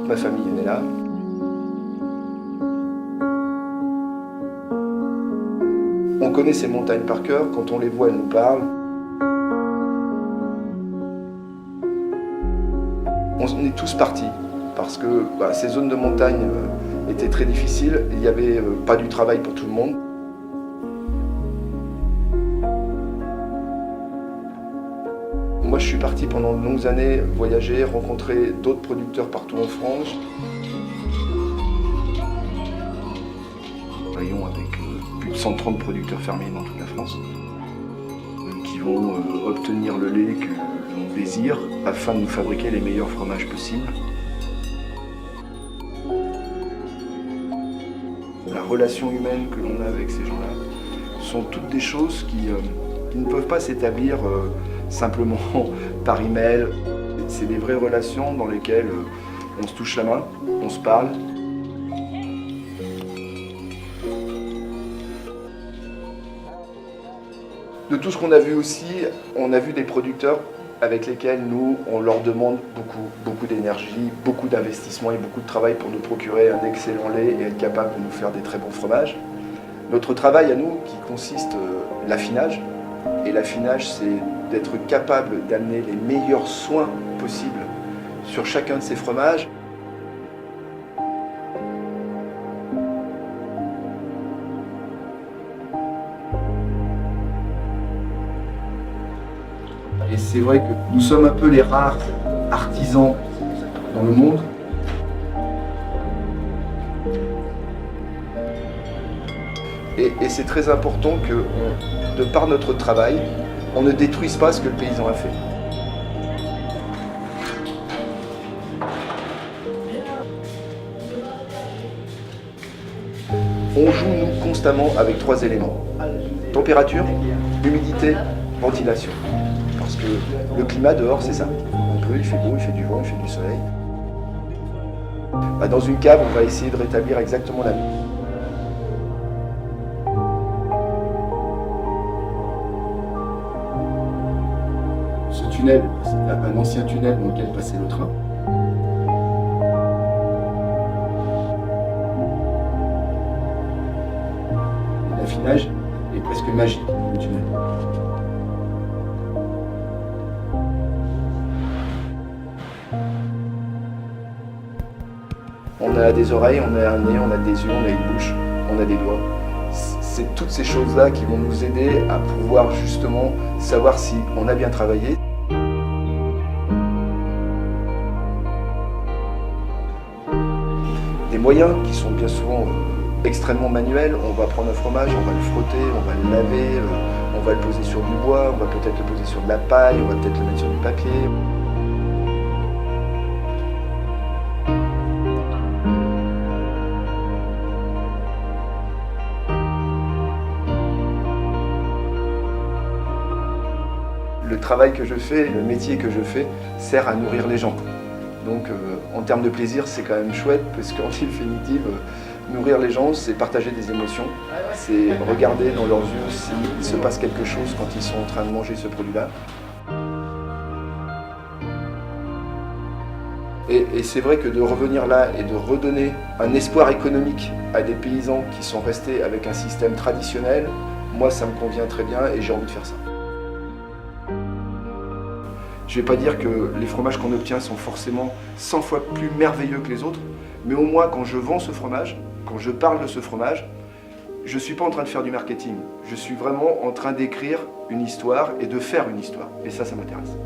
toute ma famille est née là. On connaît ces montagnes par cœur, quand on les voit, elles nous parlent. On est tous partis parce que ces zones de montagne étaient très difficiles, il n'y avait pas du travail pour tout le monde. Moi je suis parti pendant de longues années voyager, rencontrer d'autres producteurs partout en France. Nous travaillons avec plus de 130 producteurs fermiers dans toute la France qui vont obtenir le lait que l'on désire afin de nous fabriquer les meilleurs fromages possibles. La relation humaine que l'on a avec ces gens-là sont toutes des choses qui ne peuvent pas s'établir simplement par email. C'est des vraies relations dans lesquelles on se touche la main, on se parle. De tout ce qu'on a vu aussi, on a vu des producteurs avec lesquels nous, on leur demande beaucoup d'énergie, beaucoup d'investissement et beaucoup de travail pour nous procurer un excellent lait et être capable de nous faire des très bons fromages. Notre travail à nous, qui consiste l'affinage, et l'affinage c'est d'être capable d'amener les meilleurs soins possibles sur chacun de ces fromages. Et c'est vrai que nous sommes un peu les rares artisans dans le monde. Et c'est très important que, de par notre travail, on ne détruise pas ce que le paysan a fait. On joue, nous, constamment avec 3 éléments. Température, humidité, ventilation. Parce que le climat dehors, c'est ça. Il fait beau, il fait du vent, il fait du soleil. Dans une cave, on va essayer de rétablir exactement la même. Ce tunnel, c'est un ancien tunnel dans lequel passait le train. L'affinage est presque magique, le tunnel. On a des oreilles, on a un nez, on a des yeux, on a une bouche, on a des doigts. C'est toutes ces choses-là qui vont nous aider à pouvoir justement savoir si on a bien travaillé. Des moyens qui sont bien souvent extrêmement manuels. On va prendre un fromage, on va le frotter, on va le laver, on va le poser sur du bois, on va peut-être le poser sur de la paille, on va peut-être le mettre sur du papier. Le travail que je fais, le métier que je fais, sert à nourrir les gens. Donc en termes de plaisir, c'est quand même chouette, parce qu'en définitive, nourrir les gens, c'est partager des émotions, c'est regarder dans leurs yeux s'il se passe quelque chose quand ils sont en train de manger ce produit-là. Et c'est vrai que de revenir là et de redonner un espoir économique à des paysans qui sont restés avec un système traditionnel, moi ça me convient très bien et j'ai envie de faire ça. Je ne vais pas dire que les fromages qu'on obtient sont forcément 100 fois plus merveilleux que les autres, mais au moins quand je vends ce fromage, quand je parle de ce fromage, je ne suis pas en train de faire du marketing. Je suis vraiment en train d'écrire une histoire et de faire une histoire. Et ça m'intéresse.